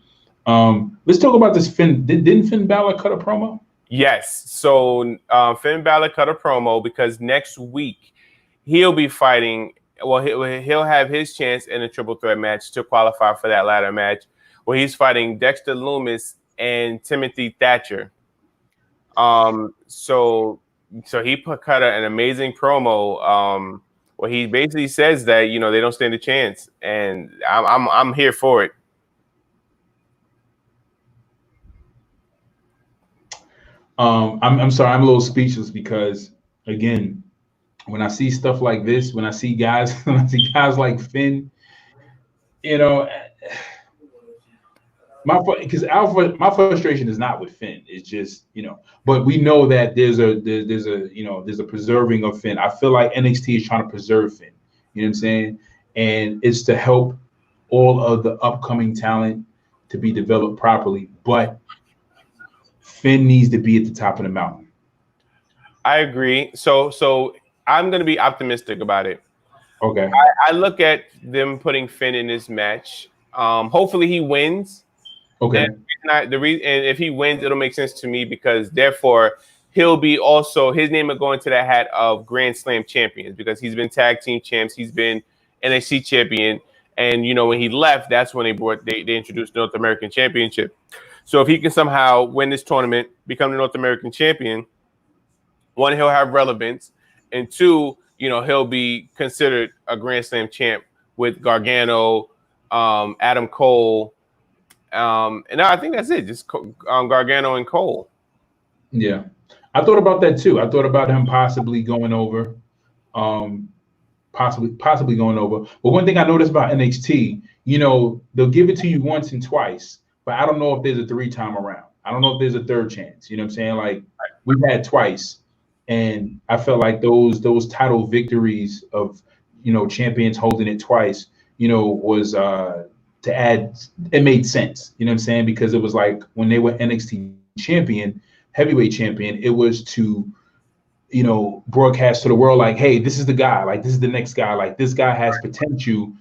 Let's talk about this Finn. Didn't Finn Balor cut a promo? Yes. So Finn Balor cut a promo because next week he'll be fighting. Well, he'll have his chance in a triple threat match to qualify for that ladder match, where he's fighting Dexter Lumis and Timothy Thatcher. So he cut an amazing promo where he basically says that, you know, they don't stand a chance, and I'm here for it. I'm sorry, I'm a little speechless because, again, when I see stuff like this, when I see guys like Finn, you know, my frustration is not with Finn. It's just, you know, but we know that there's a preserving of Finn. I feel like NXT is trying to preserve Finn. You know what I'm saying? And it's to help all of the upcoming talent to be developed properly, but Finn needs to be at the top of the mountain. I agree. So I'm going to be optimistic about it. Okay. I look at them putting Finn in this match. Hopefully he wins. Okay. And if he wins, it'll make sense to me because therefore he'll be also, his name will go into that hat of Grand Slam champions because he's been tag team champs. He's been NXT champion. And, you know, when he left, that's when they introduced the North American Championship. So if he can somehow win this tournament, become the North American champion, one, he'll have relevance, and two, you know, he'll be considered a Grand Slam champ with Gargano, Adam Cole, and I think that's it. Just Gargano and Cole. Yeah, I thought about that too. I thought about him possibly going over, possibly going over. But one thing I noticed about NXT, you know, they'll give it to you once and twice, but I don't know if there's a 3-time around. I don't know if there's a third chance. You know what I'm saying? Like we've had twice, and I felt like those title victories of, you know, champions holding it twice, you know, was to add. It made sense. You know what I'm saying? Because it was like when they were NXT champion, heavyweight champion, it was to, you know, broadcast to the world like, hey, this is the guy, like this is the next guy, like this guy has potential,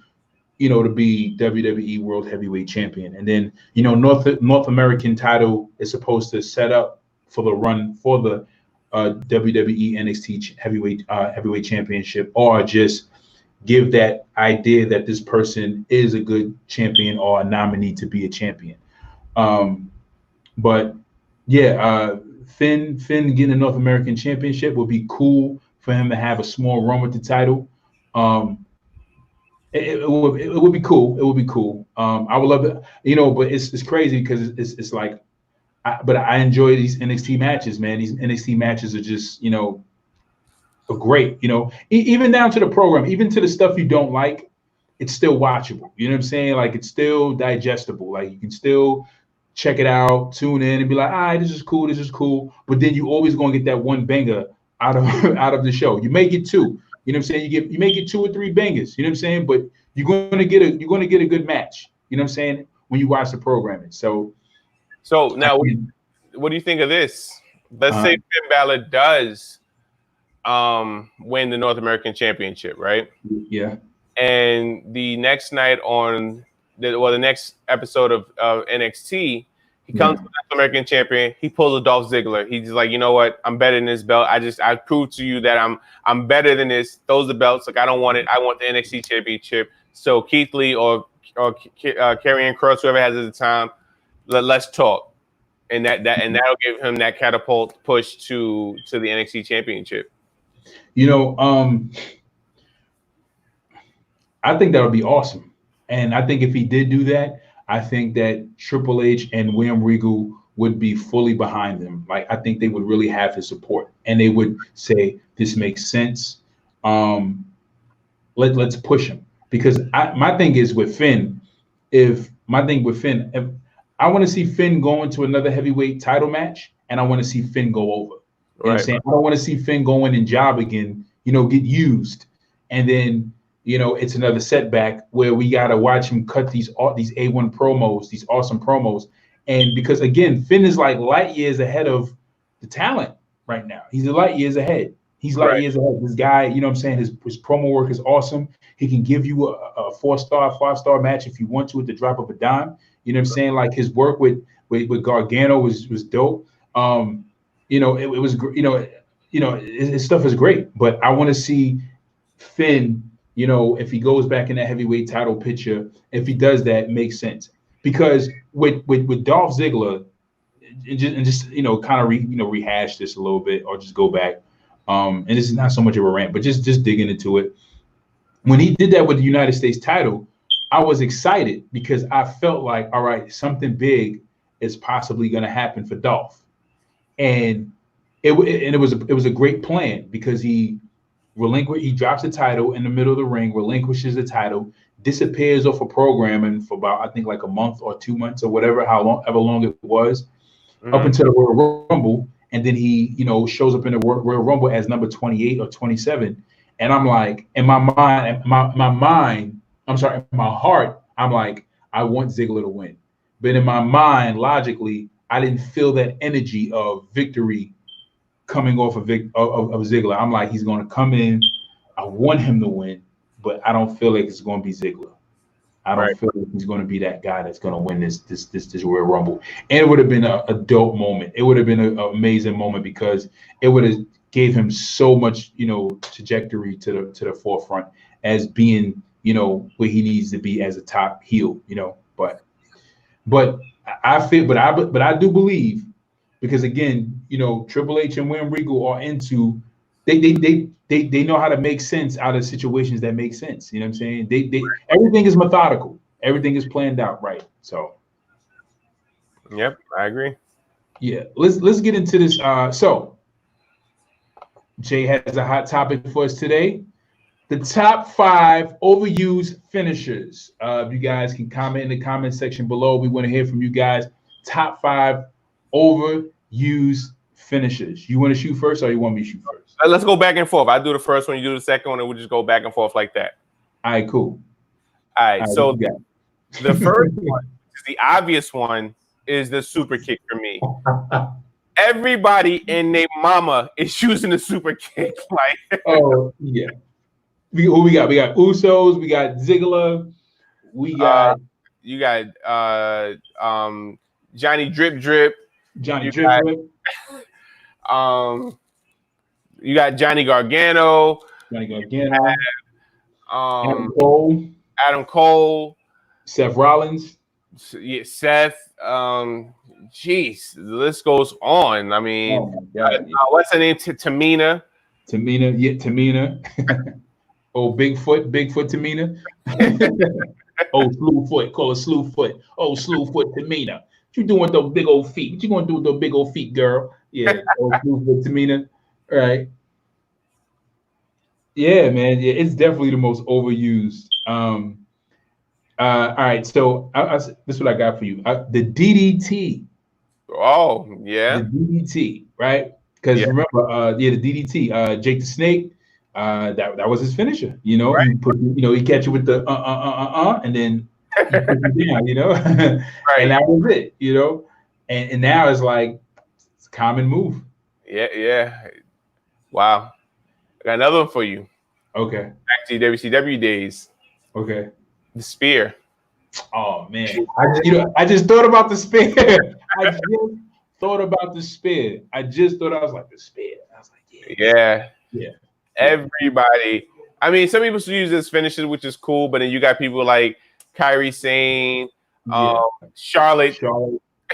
you know, to be WWE World Heavyweight Champion. And then, you know, North American title is supposed to set up for the run for the WWE NXT heavyweight championship, or just give that idea that this person is a good champion or a nominee to be a champion. But yeah, Finn getting a North American championship would be cool for him to have a small run with the title. It would be cool. It would be cool. I would love it, you know, but it's crazy because it's like, but I enjoy these NXT matches, man. These NXT matches are just, you know, are great. You know, even down to the program, even to the stuff you don't like, it's still watchable. You know what I'm saying? Like it's still digestible. Like you can still check it out, tune in, and be like, all right, this is cool, this is cool. But then you always gonna get that one banger out of the show. You may get two. You know what I'm saying? You may get 2 or 3 bangers. You know what I'm saying? But you're gonna get a good match. You know what I'm saying? When you watch the programming. So now, what do you think of this? Let's say Finn Balor does win the North American Championship, right? Yeah. And the next night on the next episode of NXT, he comes to the North American champion. He pulls a Dolph Ziggler. He's just like, you know what? I'm better than this belt. I proved to you that I'm better than this. Throws the belts. Like I don't want it. I want the NXT championship. So Keith Lee or Karrion Kross, whoever has at the time, let's talk. And that'll give him that catapult push to the NXT championship. You know, I think that would be awesome. And I think if he did do that, I think that Triple H and William Regal would be fully behind him. Like, I think they would really have his support, and they would say, this makes sense. Let's push him. Because my thing is with Finn, if I want to see Finn go into another heavyweight title match, and I want to see Finn go over. You know what I'm saying? I don't want to see Finn go in and job again, you know, get used, and then, you know, it's another setback where we got to watch him cut these A1 promos, these awesome promos. And because, again, Finn is like light years ahead of the talent right now. He's light years ahead. He's light years ahead. This guy, you know what I'm saying, his promo work is awesome. He can give you a 4-star, 5-star match if you want to at the drop of a dime. You know what I'm saying? Like his work with Gargano was dope. You know, it was, you know, his stuff is great. But I want to see Finn, you know, if he goes back in that heavyweight title picture, if he does that, makes sense. Because with Dolph Ziggler, and just you know, kind of rehash this a little bit, or just go back. And this is not so much of a rant, but just digging into it. When he did that with the United States title, I was excited because I felt like, all right, something big is possibly going to happen for Dolph, and it was a great plan because he drops the title in the middle of the ring, relinquishes the title, disappears off of programming for about, I think, like a month or 2 months or whatever, however long it was, up until the Royal Rumble. And then he, you know, shows up in the Royal Rumble as number 28 or 27. And I'm like, in my heart, I'm like, I want Ziggler to win. But in my mind, logically, I didn't feel that energy of victory coming off of Ziggler. I'm like, he's going to come in. I want him to win, but I don't feel like it's going to be Ziggler. I don't feel like he's going to be that guy that's going to win this Royal Rumble. And it would have been a dope moment. It would have been an amazing moment because it would have gave him so much, you know, trajectory to the forefront as being, you know, where he needs to be as a top heel, you know. But I do believe, because again, you know, Triple H and William Regal are into they they know how to make sense out of situations that make sense. You know what I'm saying? They everything is methodical. Everything is planned out right. So Yep, I agree. yeah, let's get into this. So Jay has a hot topic for us today. The top 5 overused finishers. You guys can comment in the comment section below. We want to hear from you guys. Top 5 overused finishers. You want to shoot first, or you want me to shoot first? Let's go back and forth. I do the first one, you do the second one, and we'll just go back and forth like that. All right, cool. All right, so the first one, the obvious one, is the super kick for me. Everybody and their mama is using the super kick. Like, oh yeah. Who we got? We got Usos. We got Ziggler. We got you got Johnny Drip Drip. Johnny Drip Drip. You got Johnny Gargano. Johnny Gargano. Adam Cole. Seth Rollins. Yeah, Seth. Jeez, the list goes on. I mean, what's her name? Tamina. Tamina. Oh, Bigfoot Tamina. Oh, Slewfoot. Call her Slewfoot. Oh, Slewfoot Tamina. What you doing with those big old feet? What you gonna do with those big old feet, girl? Yeah. Oh, Slewfoot Tamina. All right. Yeah, man. Yeah, it's definitely the most overused. All right. So this is what I got for you. The DDT. Oh, yeah. The DDT, right? Because remember, the DDT, Jake the Snake. That was his finisher, you know. Right. He catch you with the and then he put you down, you know. Right. And that was it, you know. And now it's like it's a common move. Yeah. Wow. I got another one for you. Okay. Back to WCW days. Okay. The spear. Oh man, I just thought about the spear. I was like the spear. I was like, yeah. Everybody. I mean, some people use this finishes, which is cool, but then you got people like Kairi Sane, Charlotte.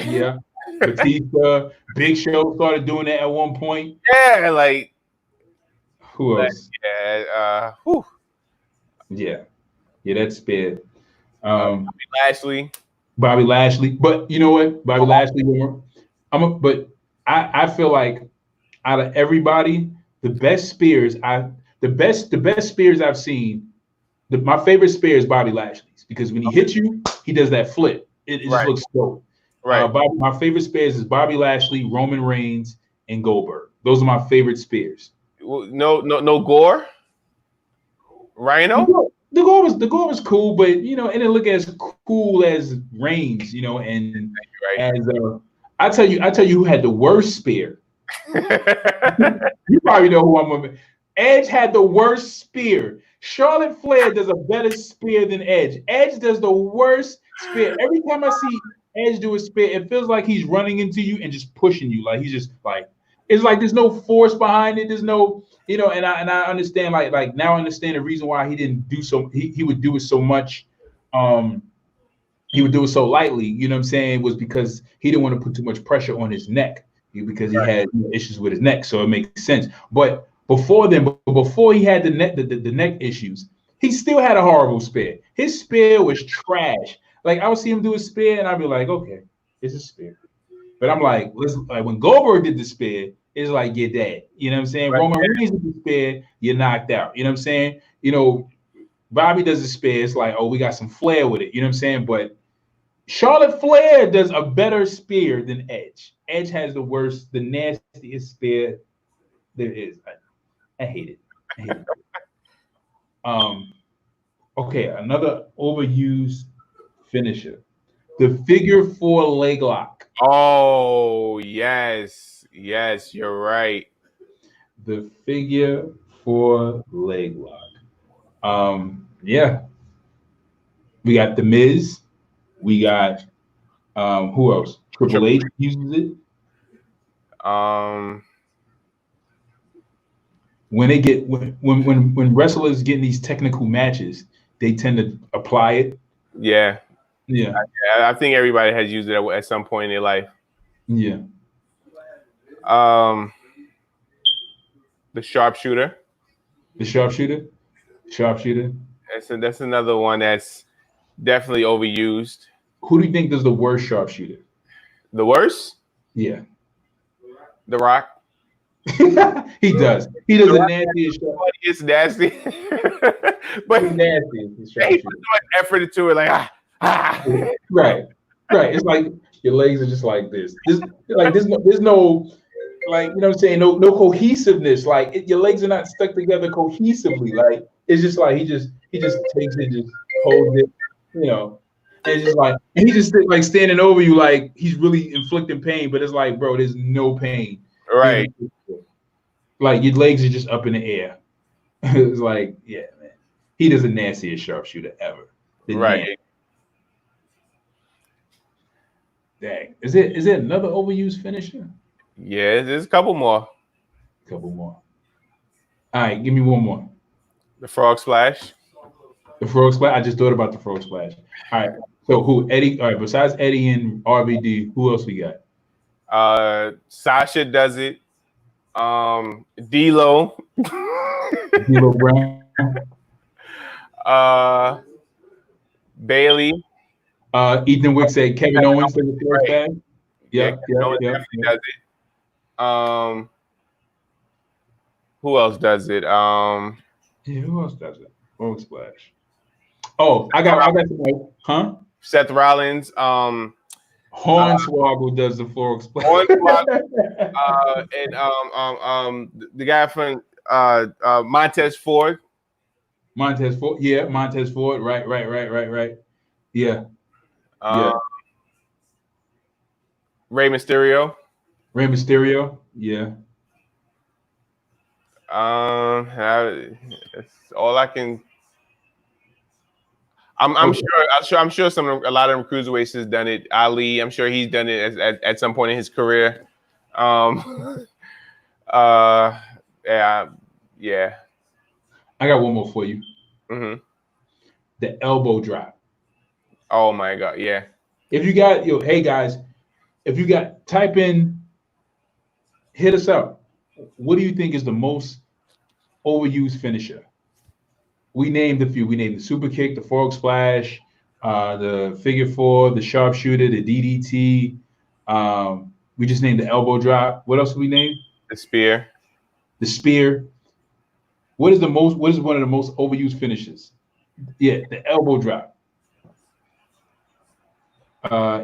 Yeah. Batista. Big Show started doing that at one point. Yeah, like who else? Yeah, that's spear. Bobby Lashley. But you know what? Bobby Lashley. But I feel like out of everybody, the best spears I've seen. My favorite spear is Bobby Lashley's because when he hits you, he does that flip. It just looks dope. Right. My favorite spears is Bobby Lashley, Roman Reigns, and Goldberg. Those are my favorite spears. No gore. Rhino. The gore was cool, but it didn't look as cool as Reigns, and as I tell you who had the worst spear. You probably know who I'm with. Edge had the worst spear. Charlotte Flair does a better spear than Edge. Edge does the worst spear. Every time I see Edge do a spear, it feels like he's running into you and just pushing you. Like he's just like, it's like there's no force behind it. There's no, and I understand like now I understand the reason why he didn't do so. He would do it so much. He would do it so lightly. You know what I'm saying? Was because he didn't want to put too much pressure on his neck because he had issues with his neck. So it makes sense. But before he had the neck issues, he still had a horrible spear. His spear was trash. Like I would see him do a spear, and I'd be like, okay, it's a spear. But I'm like, when Goldberg did the spear, it's like you're dead. You know what I'm saying? Right. Roman Reigns did the spear, you're knocked out. You know what I'm saying? Bobby does the spear, it's like, oh, we got some flair with it. You know what I'm saying? But Charlotte Flair does a better spear than Edge. Edge has the nastiest spear there is. I hate it. Okay, another overused finisher. The figure 4 leg lock. Oh, yes, you're right. The figure 4 leg lock. Yeah. We got The Miz. We got who else? Triple H uses it. When wrestlers get in these technical matches, they tend to apply it. Yeah. I think everybody has used it at some point in their life. Yeah. The sharpshooter. The sharpshooter. Sharpshooter. That's another one that's definitely overused. Who do you think is the worst sharpshooter? The worst? Yeah. The Rock. He does. He does The a Rock nastiest sharpshooter. It's nasty. But He's nasty. he puts so much effort into it, like Right. Right. It's like your legs are just like this. There's no like, you know what I'm saying, no cohesiveness. Like your legs are not stuck together cohesively. Like it's just like he just takes it, just holds it, you know, and it's just like, and he just like standing over you like he's really inflicting pain, but it's like, bro, there's no pain. right. Like your legs are just up in the air. It's like, yeah, man. He does the nastiest sharpshooter ever. Right. Dang. Is it another overused finisher? Yeah, there's a couple more. Couple more. All right, give me one more. The frog splash. The frog splash. I just thought about the frog splash. All right. So who? Eddie. All right. Besides Eddie and RVD, who else we got? Sasha does it. D'Lo. D'Lo Brown. Bailey. Ethan Wick said Kevin Owens does the frog splash. Yeah. Definitely does it. Who else does it? Yeah, who else does it? Frog splash. Oh, I got somebody. Huh? Seth Rollins. Hornswoggle does the frog splash. And the guy from Montez Ford. Montez Ford. Yeah, Montez Ford. Right. Yeah. Yeah. Rey Mysterio. Rey Mysterio. Yeah. That's all I can. I'm sure a lot of them cruiserweights has done it. Ali, I'm sure he's done it at some point in his career. Yeah. I got one more for you. Mm-hmm. The elbow drop. Oh my God, yeah. If you got hey guys, if you got, type in, hit us up. What do you think is the most overused finisher? We named a few. We named the super kick, the frog splash, the figure four, the sharpshooter, the DDT. We just named the elbow drop. What else did we name? The spear. The spear. What is one of the most overused finishes? Yeah, the elbow drop.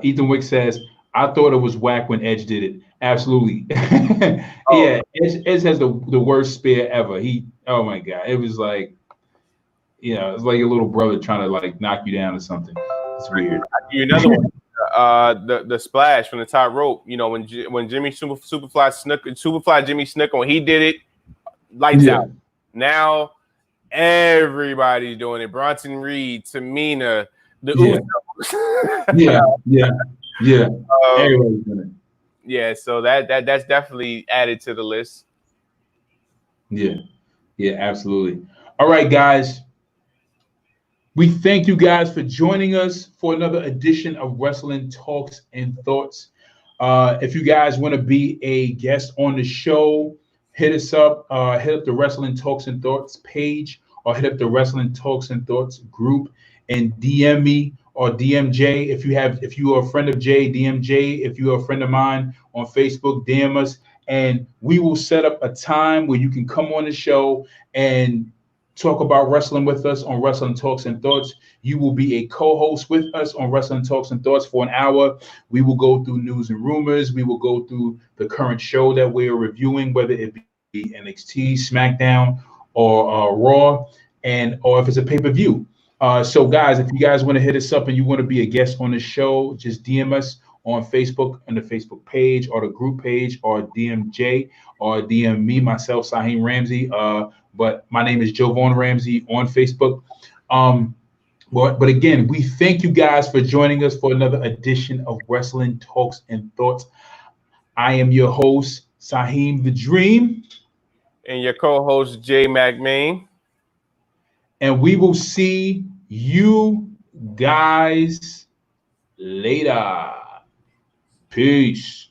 Ethan Wick says, I thought it was whack when Edge did it. Absolutely. Yeah, Edge has the worst spear ever. Oh my God. It was like, it's like your little brother trying to like knock you down or something. It's weird. Another one. The splash from the top rope. When Jimmy Superfly Jimmy Snuka, when he did it, lights out. Now everybody's doing it. Bronson Reed, Tamina, the Usos. Yeah. Everybody's doing it. Yeah, so that's definitely added to the list. Yeah, absolutely. All right, guys. We thank you guys for joining us for another edition of Wrestling Talks and Thoughts. If you guys want to be a guest on the show, hit us up. Hit up the Wrestling Talks and Thoughts page, or hit up the Wrestling Talks and Thoughts group and DM me or DM Jay. If you are a friend of Jay, DM Jay. If you are a friend of mine on Facebook, DM us, and we will set up a time where you can come on the show and talk about wrestling with us on Wrestling Talks and Thoughts. You will be a co-host with us on Wrestling Talks and Thoughts for an hour. We will go through news and rumors. We will go through the current show that we are reviewing, whether it be NXT, SmackDown, or Raw, or if it's a pay-per-view. So guys, if you guys want to hit us up and you want to be a guest on the show, just DM us on Facebook, on the Facebook page or the group page, or DM Jay, or DM me, myself, Saheem Ramsey. But my name is Jovan Ramsey on Facebook. But again, we thank you guys for joining us for another edition of Wrestling Talks and Thoughts. I am your host, Saheem the Dream. And your co-host, Jay McMain. And we will see you guys later. Peace.